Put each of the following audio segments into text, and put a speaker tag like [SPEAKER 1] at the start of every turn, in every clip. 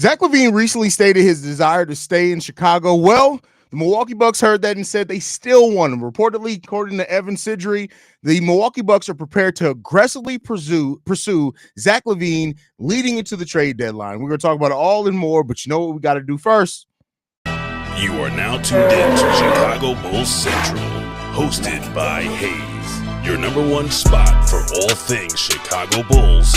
[SPEAKER 1] Zach LaVine recently stated his desire to stay in Chicago. Well, the Milwaukee Bucks heard that and said they still want him. Reportedly, according to Evan Sidri, the Milwaukee Bucks are prepared to aggressively pursue Zach LaVine leading into the trade deadline. We're going to talk about it all and more, but you know what we got to do first?
[SPEAKER 2] You are now tuned in to Chicago Bulls Central, hosted by Haize, your number one spot for all things Chicago Bulls.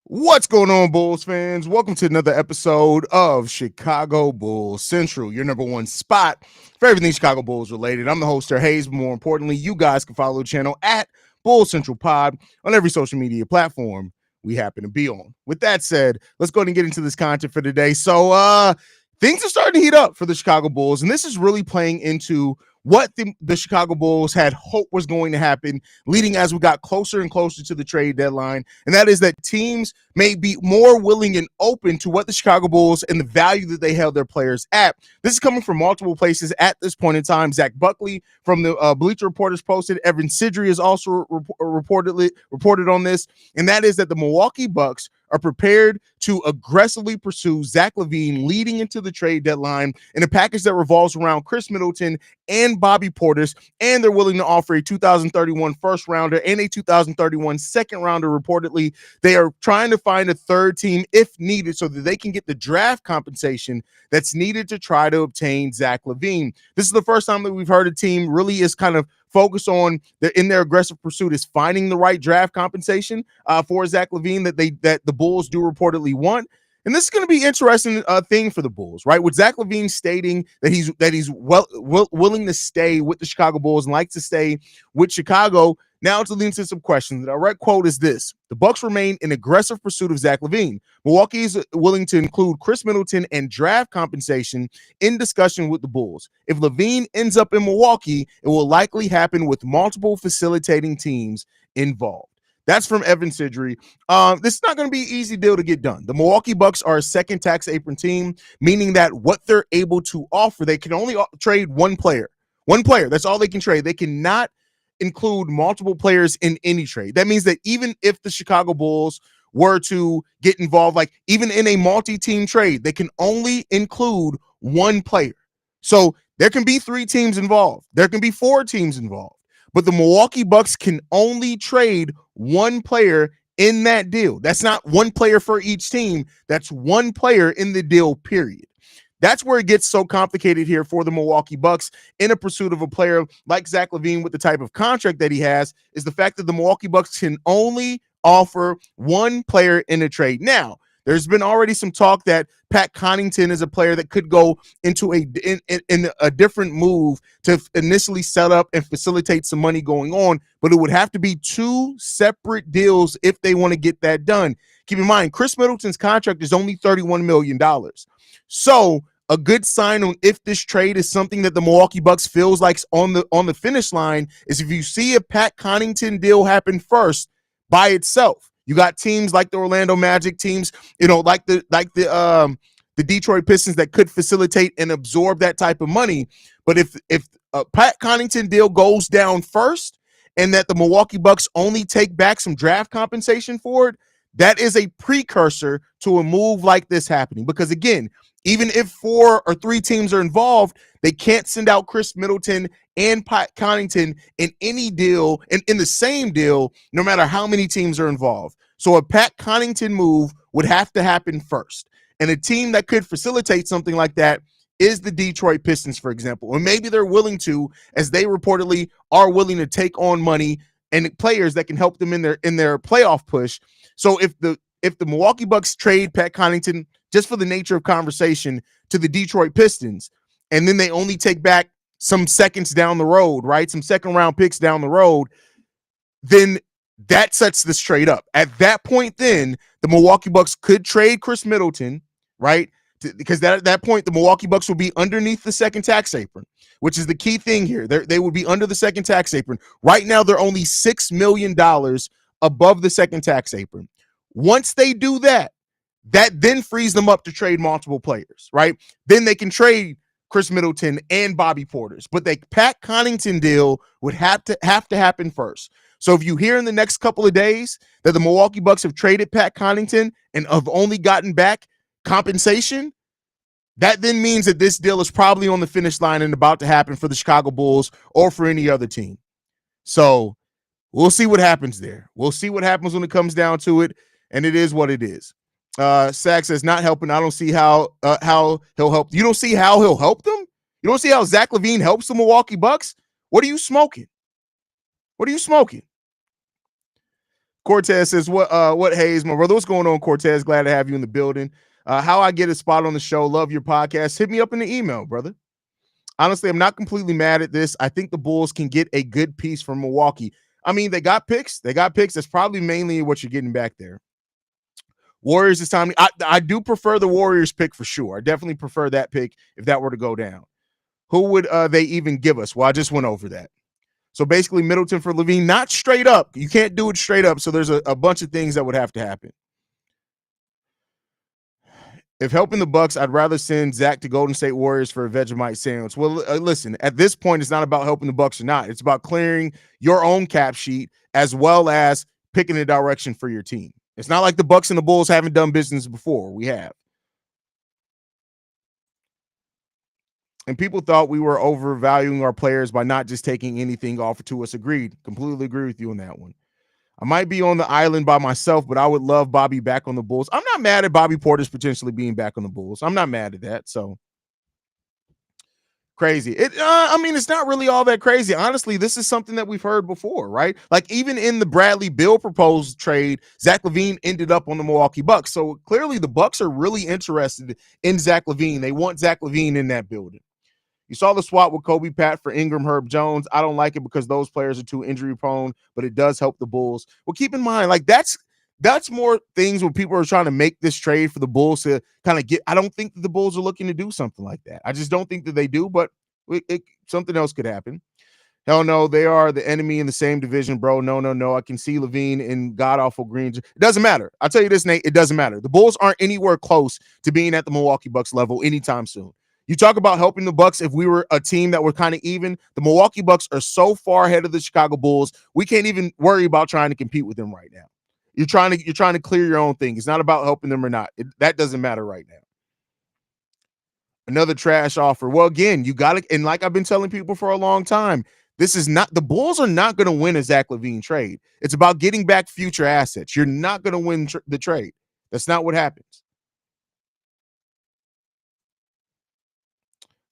[SPEAKER 1] What's going on, Bulls fans? Welcome to another episode of Chicago Bulls Central, your number one spot for everything Chicago Bulls related. I'm the host, Haize, but more importantly, you guys can follow the channel at Bulls Central Pod on every social media platform we happen to be on. With that said, let's go ahead and get into this content for today. So, things are starting to heat up for the Chicago Bulls, and this is really playing into what the Chicago Bulls had hoped was going to happen leading as we got closer and closer to the trade deadline, and that is that teams may be more willing and open to what the Chicago Bulls and the value that they held their players at. This is coming from multiple places at this point in time. Zach Buckley from the Bleacher Report has posted. Evan Sidri has also reported on this, and that is that the Milwaukee Bucks are prepared to aggressively pursue Zach LaVine leading into the trade deadline in a package that revolves around Khris Middleton and Bobby Portis, and they're willing to offer a 2031 first rounder and a 2031 second rounder. Reportedly, they are trying to find a third team if needed so that they can get the draft compensation that's needed to try to obtain Zach LaVine. This is the first time that we've heard a team really is kind of focus on in their aggressive pursuit is finding the right draft compensation for Zach LaVine that the Bulls do reportedly want. And this is going to be interesting thing for the Bulls, right? With Zach LaVine stating that he's willing to stay with the Chicago Bulls and likes to stay with Chicago. Now to lead into some questions. The direct quote is this: the Bucks remain in aggressive pursuit of Zach LaVine. Milwaukee is willing to include Khris Middleton and draft compensation in discussion with the Bulls. If LaVine ends up in Milwaukee, it will likely happen with multiple facilitating teams involved. That's from Evan Sidri. This is not going to be an easy deal to get done. The Milwaukee Bucks are a second tax apron team, meaning that what they're able to offer, they can only trade one player. One player. That's all they can trade. They cannot include multiple players in any trade. That means that even if the Chicago Bulls were to get involved, like even in a multi-team trade, they can only include one player. So there can be 3 teams involved. There can be 4 teams involved. But the Milwaukee Bucks can only trade one player in that deal. That's not one player for each team. That's one player in the deal, period. That's where it gets so complicated here for the Milwaukee Bucks in a pursuit of a player like Zach LaVine with the type of contract that he has, is the fact that the Milwaukee Bucks can only offer one player in a trade. Now, there's been already some talk that Pat Connaughton is a player that could go into a different move to initially set up and facilitate some money going on, but it would have to be 2 separate deals if they want to get that done. Keep in mind, Khris Middleton's contract is only $31 million. So a good sign on if this trade is something that the Milwaukee Bucks feels like on the finish line is if you see a Pat Connaughton deal happen first by itself. You got teams like the Orlando Magic, teams, like the Detroit Pistons that could facilitate and absorb that type of money. But if a Pat Connaughton deal goes down first and that the Milwaukee Bucks only take back some draft compensation for it, that is a precursor to a move like this happening. Because again, even if 4 or 3 teams are involved, they can't send out Khris Middleton and Pat Connaughton in any deal, in the same deal, no matter how many teams are involved. So a Pat Connaughton move would have to happen first. And a team that could facilitate something like that is the Detroit Pistons, for example. And maybe they're willing to, as they reportedly are willing to take on money and players that can help them in their playoff push. So if the Milwaukee Bucks trade Pat Connaughton, just for the nature of conversation, to the Detroit Pistons, and then they only take back some seconds down the road, right? Some second round picks down the road, then that sets this trade up. At that point, then the Milwaukee Bucks could trade Khris Middleton, right? Because at that point, the Milwaukee Bucks will be underneath the second tax apron, which is the key thing here. They would be under the second tax apron. Right now, they're only $6 million above the second tax apron. Once they do that, That then frees them up to trade multiple players, right? Then they can trade Chris Middleton and Bobby Portis, but the Pat Connaughton deal would have to happen first. So if you hear in the next couple of days that the Milwaukee Bucks have traded Pat Connaughton and have only gotten back compensation, that then means that this deal is probably on the finish line and about to happen for the Chicago Bulls or for any other team. So we'll see what happens there. We'll see what happens when it comes down to it, and it is what it is. Sack says not helping. I don't see how he'll help. You don't see how he'll help them? You don't see how Zach LaVine helps the Milwaukee Bucks? What are you smoking? What are you smoking? Cortez says, what Haize, my brother? What's going on, Cortez? Glad to have you in the building. How I get a spot on the show. Love your podcast. Hit me up in the email, brother. Honestly, I'm not completely mad at this. I think the Bulls can get a good piece from Milwaukee. I mean, they got picks. That's probably mainly what you're getting back there. Warriors this time. I do prefer the Warriors pick for sure. I definitely prefer that pick if that were to go down. Who would they even give us? Well, I just went over that. So basically Middleton for LaVine, not straight up. You can't do it straight up. So there's a bunch of things that would have to happen. If helping the Bucks, I'd rather send Zach to Golden State Warriors for a Vegemite sandwich. Well, listen, at this point, it's not about helping the Bucks or not. It's about clearing your own cap sheet as well as picking a direction for your team. It's not like the Bucks and the Bulls haven't done business before. We have. And people thought we were overvaluing our players by not just taking anything offered to us. Agreed. Completely agree with you on that one. I might be on the island by myself, but I would love Bobby back on the Bulls. I'm not mad at Bobby Portis potentially being back on the Bulls. I'm not mad at that. So crazy. I mean, it's not really all that crazy. Honestly, this is something that we've heard before, right? Like even in the Bradley Beal proposed trade, Zach LaVine ended up on the Milwaukee Bucks. So clearly the Bucks are really interested in Zach LaVine. They want Zach LaVine in that building. You saw the swap with Kobe Pat for Ingram, Herb Jones. I don't like it because those players are too injury prone, but it does help the Bulls. Well, keep in mind, like that's more things when people are trying to make this trade for the Bulls to kind of get. I don't think that the Bulls are looking to do something like that. I just don't think that they do, but something else could happen. Hell no, they are the enemy in the same division, bro. No. I can see LaVine in god-awful green. It doesn't matter. I'll tell you this, Nate. It doesn't matter. The Bulls aren't anywhere close to being at the Milwaukee Bucks level anytime soon. You talk about helping the Bucks. If we were a team that were kind of even, the Milwaukee Bucks are so far ahead of the Chicago Bulls, we can't even worry about trying to compete with them right now. You're trying to clear your own thing. It's not about helping them or not. That doesn't matter right now. Another trash offer. Well, again, you got to, and like I've been telling people for a long time, this is not, the Bulls are not going to win a Zach LaVine trade. It's about getting back future assets. You're not going to win the trade. That's not what happens.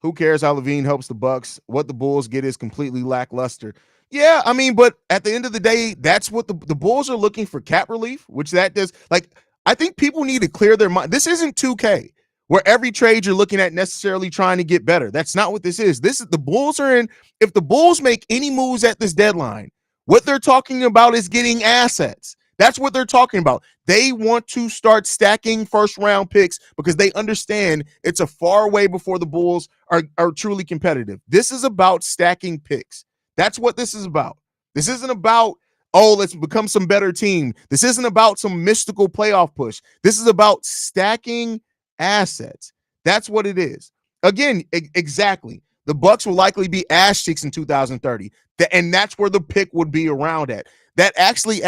[SPEAKER 1] Who cares how LaVine helps the Bucks? What the Bulls get is completely lackluster. Yeah, I mean, but at the end of the day, that's what the Bulls are looking for, cap relief, which that does. Like, I think people need to clear their mind. This isn't 2K, where every trade you're looking at necessarily trying to get better. That's not what this is. This is the Bulls are in. If the Bulls make any moves at this deadline, what they're talking about is getting assets. That's what they're talking about. They want to start stacking first-round picks because they understand it's a far way before the Bulls are truly competitive. This is about stacking picks. That's what this is about. This isn't about, oh, let's become some better team. This isn't about some mystical playoff push. This is about stacking assets. That's what it is. Again, exactly. The Bucks will likely be ass cheeks in 2030, and that's where the pick would be around at. That actually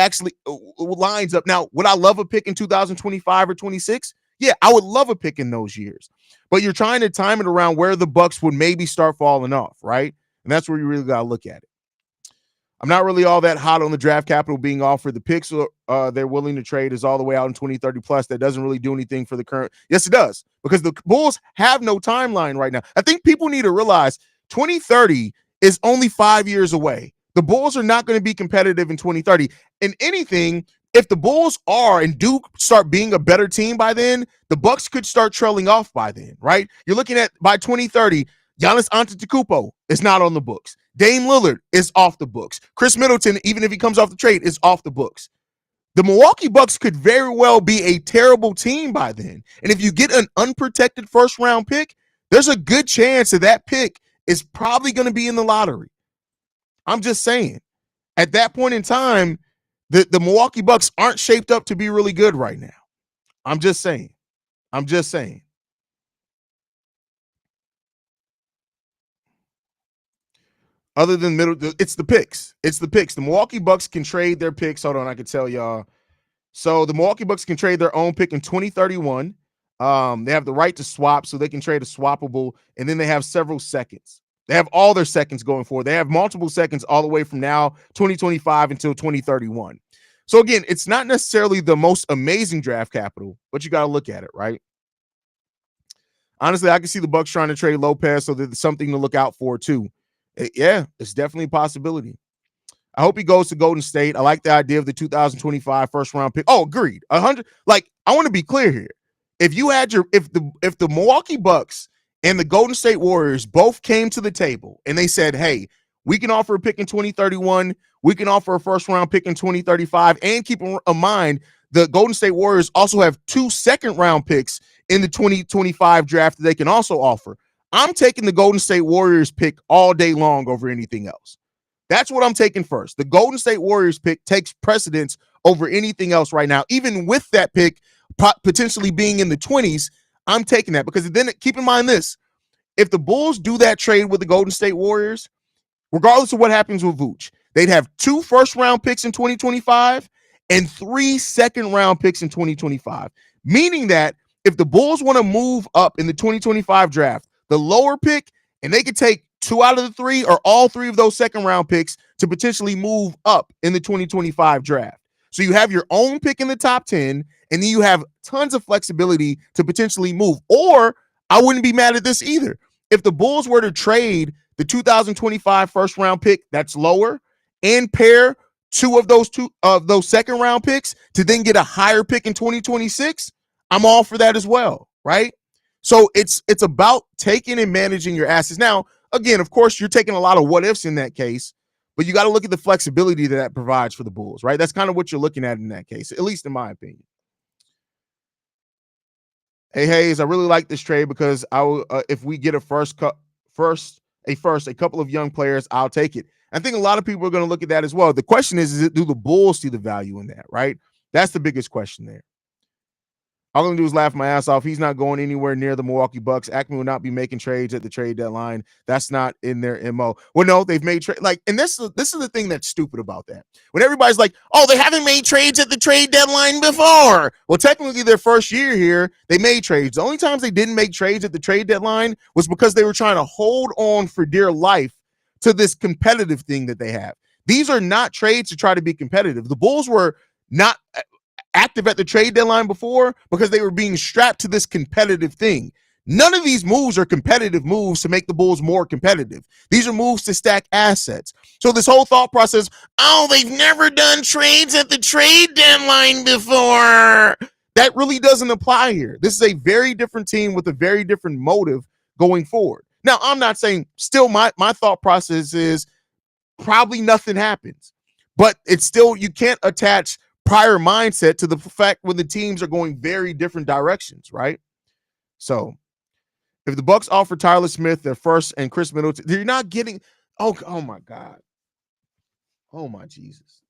[SPEAKER 1] lines up. Now, would I love a pick in 2025 or 26? Yeah, I would love a pick in those years. But you're trying to time it around where the Bucks would maybe start falling off, right? And that's where you really got to look at it. I'm not really all that hot on the draft capital being offered. The picks they're willing to trade is all the way out in 2030 plus. That doesn't really do anything for the current. Yes, it does, because the Bulls have no timeline right now. I think people need to realize 2030 is only 5 years away. The Bulls are not going to be competitive in 2030. And anything, if the Bulls are and do start being a better team by then, the Bucks could start trailing off by then, right? You're looking at by 2030, Giannis Antetokounmpo is not on the books. Dame Lillard is off the books. Chris Middleton, even if he comes off the trade, is off the books. The Milwaukee Bucks could very well be a terrible team by then. And if you get an unprotected first-round pick, there's a good chance that pick is probably going to be in the lottery. I'm just saying. At that point in time, the Milwaukee Bucks aren't shaped up to be really good right now. I'm just saying. I'm just saying. Other than it's the picks. It's the picks. The Milwaukee Bucks can trade their picks. Hold on, I can tell y'all. So the Milwaukee Bucks can trade their own pick in 2031. They have the right to swap, so they can trade a swappable, and then they have several seconds. They have all their seconds going forward. They have multiple seconds all the way from now, 2025 until 2031. So again, it's not necessarily the most amazing draft capital, but you got to look at it, right? Honestly, I can see the Bucks trying to trade Lopez, so there's something to look out for too. Yeah, it's definitely a possibility. I hope he goes to Golden State. I like the idea of the 2025 first round pick. Oh, agreed. 100. Like, I want to be clear here. If you had if the Milwaukee Bucks and the Golden State Warriors both came to the table and they said, hey, we can offer a pick in 2031, we can offer a first round pick in 2035, and keep in mind the Golden State Warriors also have 2 second round picks in the 2025 draft that they can also offer. I'm taking the Golden State Warriors pick all day long over anything else. That's what I'm taking first. The Golden State Warriors pick takes precedence over anything else right now. Even with that pick potentially being in the 20s, I'm taking that because then keep in mind this. If the Bulls do that trade with the Golden State Warriors, regardless of what happens with Vooch, they'd have 2 first-round picks in 2025 and 3 second-round picks in 2025, meaning that if the Bulls want to move up in the 2025 draft, the lower pick, and they could take 2 out of the 3 or all 3 of those second-round picks to potentially move up in the 2025 draft. So you have your own pick in the top 10, and then you have tons of flexibility to potentially move. Or I wouldn't be mad at this either. If the Bulls were to trade the 2025 first-round pick that's lower and pair 2 of those second-round picks to then get a higher pick in 2026, I'm all for that as well, right? So it's about taking and managing your assets. Now, again, of course, you're taking a lot of what ifs in that case, but you got to look at the flexibility that provides for the Bulls, right? That's kind of what you're looking at in that case, at least in my opinion. Hey, Haize, I really like this trade because if we get a couple of young players, I'll take it. I think a lot of people are going to look at that as well. The question is do the Bulls see the value in that, right? That's the biggest question there. All I'm going to do is laugh my ass off. He's not going anywhere near the Milwaukee Bucks. Acme will not be making trades at the trade deadline. That's not in their MO. Well, no, they've made trade and this is the thing that's stupid about that. When everybody's like, oh, they haven't made trades at the trade deadline before. Well, technically their first year here, they made trades. The only times they didn't make trades at the trade deadline was because they were trying to hold on for dear life to this competitive thing that they have. These are not trades to try to be competitive. The Bulls were not active at the trade deadline before because they were being strapped to this competitive thing. None of these moves are competitive moves to make the Bulls more competitive. These are moves to stack assets. So this whole thought process, oh, they've never done trades at the trade deadline before. That really doesn't apply here. This is a very different team with a very different motive going forward. Now, I'm not saying still my thought process is probably nothing happens, but it's still, you can't attach prior mindset to the fact when the teams are going very different directions, right? So if the Bucks offer Tyler Smith their first and Chris Middleton, they're not getting, oh my God. Oh my Jesus.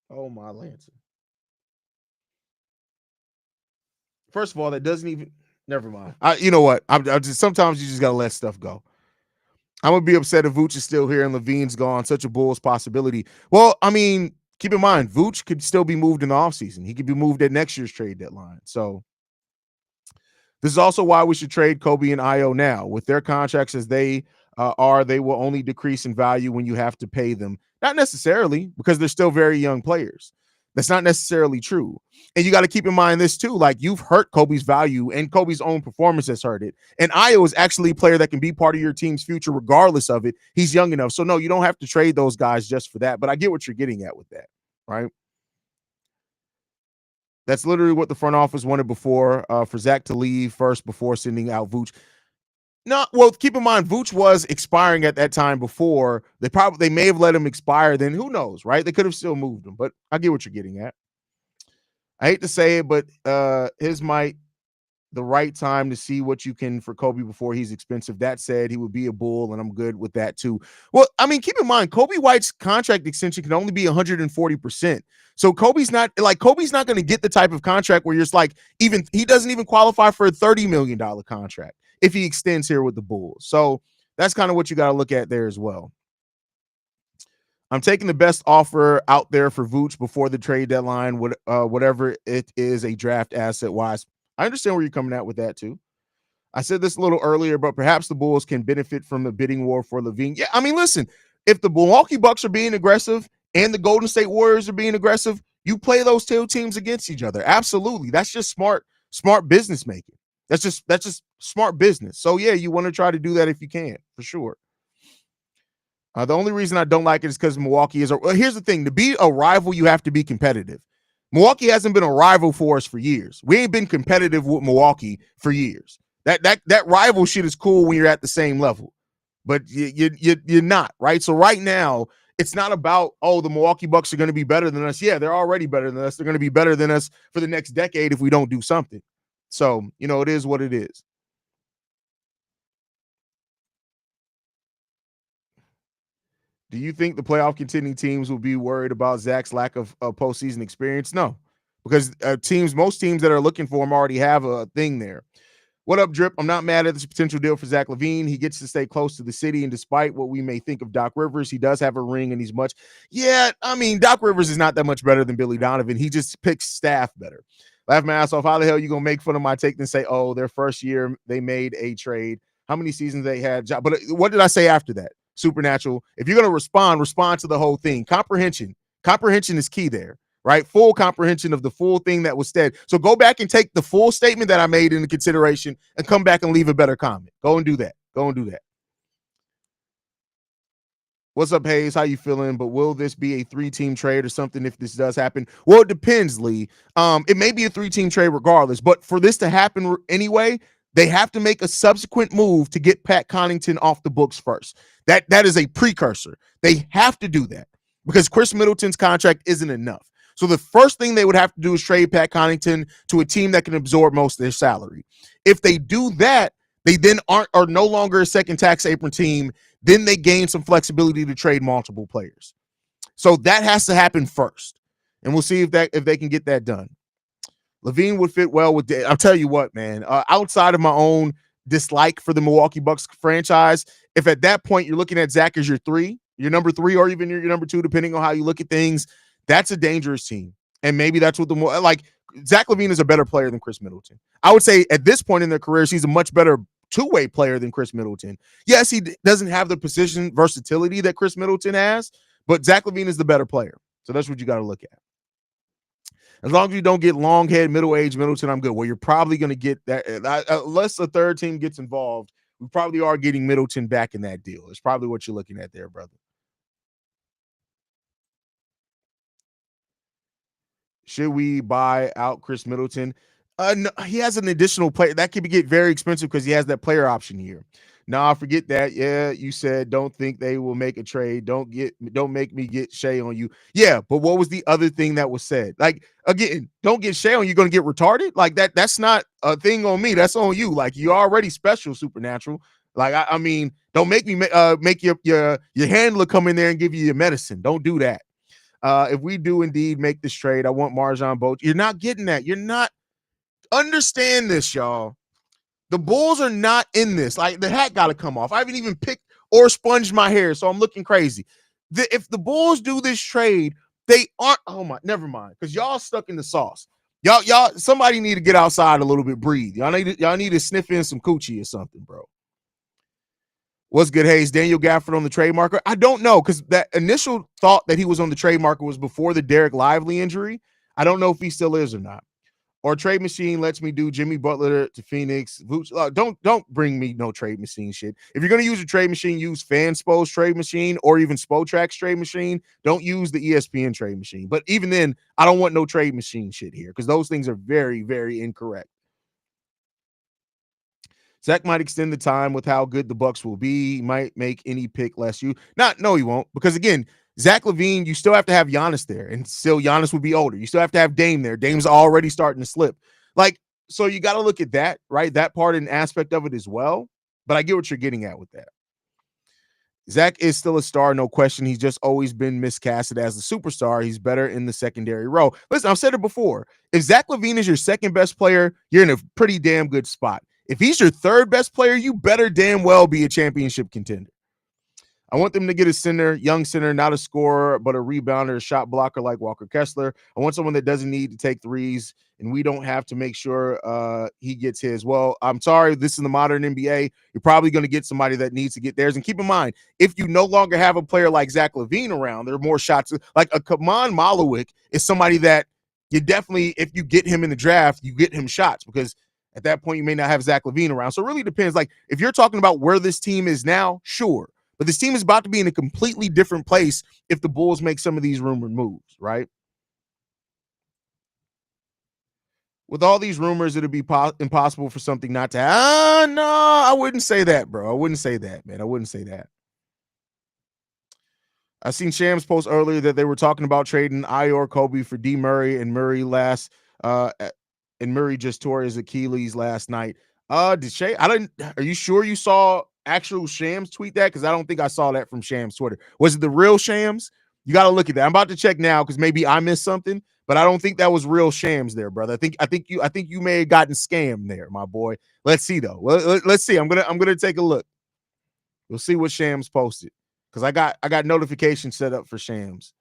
[SPEAKER 1] Oh my Lancer. First of all, that doesn't even, never mind. You know what? I'm just, sometimes you just got to let stuff go. I'm going to be upset if Vooch is still here and LaVine's gone. Such a Bulls possibility. Well, I mean, keep in mind, Vooch could still be moved in the offseason. He could be moved at next year's trade deadline. So this is also why we should trade Kobe and Io now. With their contracts as they are, they will only decrease in value when you have to pay them. Not necessarily, because they're still very young players. That's not necessarily true. And you got to keep in mind this too, like you've hurt Kobe's value and Kobe's own performance has hurt it. And Io is actually a player that can be part of your team's future regardless of it. He's young enough. So no, you don't have to trade those guys just for that. But I get what you're getting at with that, right? That's literally what the front office wanted before, for Zach to leave first before sending out Vooch. No, well, keep in mind, Vooch was expiring at that time before. They may have let him expire. Then who knows, right? They could have still moved him, but I get what you're getting at. I hate to say it, but his might the right time to see what you can for Kobe before he's expensive. That said, he would be a bull, and I'm good with that too. Well, I mean, keep in mind, Kobe White's contract extension can only be 140%. So Kobe's not going to get the type of contract where you're just like, even he doesn't even qualify for a $30 million contract if he extends here with the Bulls. So that's kind of what you got to look at there as well. I'm taking the best offer out there for Vooch before the trade deadline, whatever it is, a draft asset wise. I understand where you're coming at with that too. I said this a little earlier, but perhaps the Bulls can benefit from the bidding war for LaVine. Yeah, I mean, listen, if the Milwaukee Bucks are being aggressive and the Golden State Warriors are being aggressive, you play those two teams against each other. Absolutely. That's just smart business making. That's just smart business. So yeah, you want to try to do that if you can, for sure. The only reason I don't like it is because Milwaukee is here's the thing. To be a rival, you have to be competitive. Milwaukee hasn't been a rival for us for years. We ain't been competitive with Milwaukee for years. That rival shit is cool when you're at the same level, but you're not, right? So right now, it's not about, oh, the Milwaukee Bucks are going to be better than us. Yeah, they're already better than us. They're going to be better than us for the next decade if we don't do something. So, it is what it is. Do you think the playoff contending teams will be worried about Zach's lack of postseason experience? No, because most teams that are looking for him already have a thing there. What up, Drip? I'm not mad at this potential deal for Zach LaVine. He gets to stay close to the city, and despite what we may think of Doc Rivers, he does have a ring, and he's much. Yeah, I mean, Doc Rivers is not that much better than Billy Donovan. He just picks staff better. Laugh my ass off. How the hell you gonna make fun of my take and say, oh, their first year they made a trade? How many seasons they had? But what did I say after that? Supernatural. If you're gonna respond to the whole thing. Comprehension is key there. Right? Full comprehension of the full thing that was said. So go back and take the full statement that I made into consideration and come back and leave a better comment. Go and do that. What's up, Haize? How you feeling? But will this be a 3-team trade or something if this does happen? Well, it depends, Lee. It may be a 3-team trade regardless, but for this to happen anyway, they have to make a subsequent move to get Pat Connaughton off the books first. That is a precursor. They have to do that because Chris Middleton's contract isn't enough. So the first thing they would have to do is trade Pat Connaughton to a team that can absorb most of their salary. If they do that, they then are no longer a second tax apron team. Then they gain some flexibility to trade multiple players. So that has to happen first. And we'll see if they can get that done. LaVine would fit well with I'll tell you what, man, outside of my own dislike for the Milwaukee Bucks franchise, if at that point you're looking at Zach as your number 3, or even your number 2, depending on how you look at things, that's a dangerous team. And maybe that's what Zach LaVine is a better player than Chris Middleton. I would say at this point in their careers, he's a much better two-way player than Chris Middleton. Yes, he doesn't have the position versatility that Chris Middleton has, but Zach LaVine is the better player. So that's what you got to look at. As long as you don't get long-head, middle-aged Middleton, I'm good. Well, you're probably going to get that. Unless a third team gets involved, we probably are getting Middleton back in that deal. It's probably what you're looking at there, brother. Should we buy out Chris Middleton? No, he has an additional player that could get very expensive because he has that player option here. Nah, forget that. Yeah, you said don't think they will make a trade. Don't make me get Shea on you. Yeah, but what was the other thing that was said? Like, again, don't get Shea on you. You're gonna get retarded. Like that's not a thing on me. That's on you. Like, you're already special, Supernatural. Like, I mean, don't make me make your handler come in there and give you your medicine. Don't do that. If we do indeed make this trade, I want Marjon Bolt. You're not getting that. You're not. Understand this, y'all. The Bulls are not in this. Like, the hat got to come off. I haven't even picked or sponged my hair, so I'm looking crazy. If the Bulls do this trade, they aren't. Oh my, never mind. Because y'all stuck in the sauce. Y'all. Somebody need to get outside a little bit, breathe. Y'all need to sniff in some coochie or something, bro. What's good, Haize? Daniel Gafford on the trade market? I don't know, because that initial thought that he was on the trade market was before the Derek Lively injury. I don't know if he still is or not. Or Trade Machine lets me do Jimmy Butler to Phoenix. Don't bring me no Trade Machine shit. If you're going to use a Trade Machine, use Fanspo's Trade Machine or even Spotrack's Trade Machine. Don't use the ESPN Trade Machine. But even then, I don't want no Trade Machine shit here because those things are very, very incorrect. Zach might extend the time with how good the Bucks will be. He might make any pick less no, he won't. Because again, Zach LaVine, you still have to have Giannis there, and still Giannis would be older. You still have to have Dame there. Dame's already starting to slip. Like, So you got to look at that, right? That part and aspect of it as well. But I get what you're getting at with that. Zach is still a star, no question. He's just always been miscasted as the superstar. He's better in the secondary role. Listen, I've said it before. If Zach LaVine is your second best player, you're in a pretty damn good spot. If he's your third best player, you better damn well be a championship contender. I want them to get a center, young center, not a scorer, but a rebounder, a shot blocker like Walker Kessler. I want someone that doesn't need to take threes, and we don't have to make sure he gets his. Well, I'm sorry, this is the modern NBA. You're probably going to get somebody that needs to get theirs. And keep in mind, if you no longer have a player like Zach LaVine around, there are more shots. Like a Kaman Malowik is somebody that you definitely, if you get him in the draft, you get him shots because at that point you may not have Zach LaVine around. So it really depends. Like if you're talking about where this team is now, sure. But this team is about to be in a completely different place if the Bulls make some of these rumored moves, right? With all these rumors, it'll be impossible for something not to happen. No, I wouldn't say that, bro. I wouldn't say that, man. I wouldn't say that. I seen Shams post earlier that they were talking about trading Ior Kobe for D Murray and Murray and Murray just tore his Achilles last night. Did Shay? Are you sure you saw actual Shams tweet that? Because I don't think I saw that from Shams Twitter. Was it the real Shams? You got to look at that. I'm about to check now because maybe I missed something, but I don't think that was real Shams there, brother. I think you may have gotten scammed there, my boy. Let's see though. Let's see. I'm gonna take a look. We'll see what Shams posted because I got notifications set up for Shams.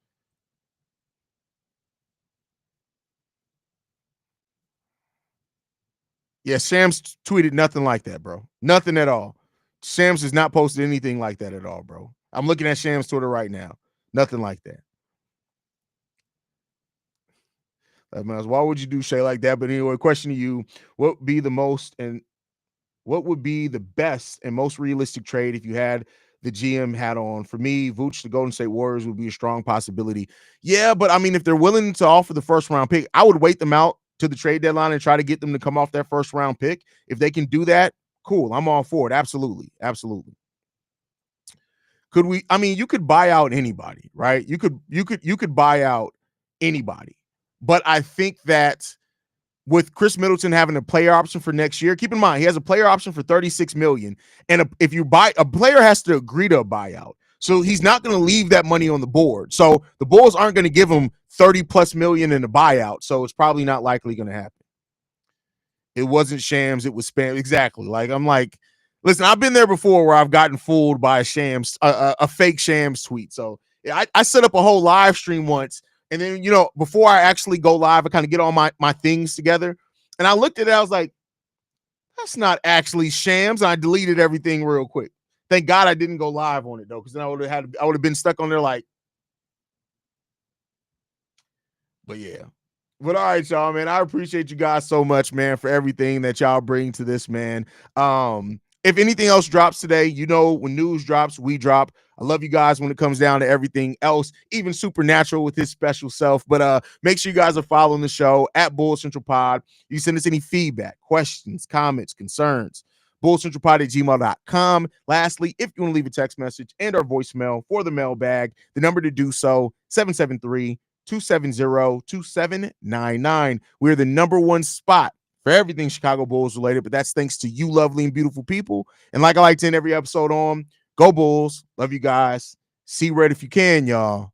[SPEAKER 1] Yeah, Shams tweeted nothing like that, bro. Nothing at all. Shams has not posted anything like that at all, bro. I'm looking at Shams' Twitter right now. Nothing like that. Why would you do Shay like that? But anyway, question to you: what would be the best and most realistic trade if you had the GM hat on? For me, Vooch, the Golden State Warriors would be a strong possibility. Yeah, but I mean, if they're willing to offer the first round pick, I would wait them out to the trade deadline and try to get them to come off that first round pick. If they can do that, cool. I'm all for it. Absolutely. Absolutely. Could we, I mean, you could buy out anybody, right? You could buy out anybody. But I think that with Chris Middleton having a player option for next year, keep in mind, he has a player option for $36 million. And if you buy, a player has to agree to a buyout. So he's not going to leave that money on the board. So the Bulls aren't going to give him 30 plus million in a buyout. So it's probably not likely going to happen. It wasn't Shams. It was spam. Exactly. Like, I'm like, listen, I've been there before where I've gotten fooled by a Shams, a fake Shams tweet. So I set up a whole live stream once. And then, you know, before I actually go live, I kind of get all my things together. And I looked at it. I was like, that's not actually Shams. And I deleted everything real quick. Thank God I didn't go live on it, though, because then I would have been stuck on there like, but yeah. But all right, y'all, man. I appreciate you guys so much, man, for everything that y'all bring to this, man. If anything else drops today, you know, when news drops, we drop. I love you guys when it comes down to everything else, even Supernatural with his special self. But make sure you guys are following the show at Bull Central Pod. You send us any feedback, questions, comments, concerns. bullcentralpod@gmail.com. Lastly, if you want to leave a text message and our voicemail for the mailbag, the number to do so, 773-270-2799. We're the number one spot for everything Chicago Bulls related, but that's thanks to you lovely and beautiful people. And like I like to end every episode on, go Bulls. Love you guys. See red if you can, y'all.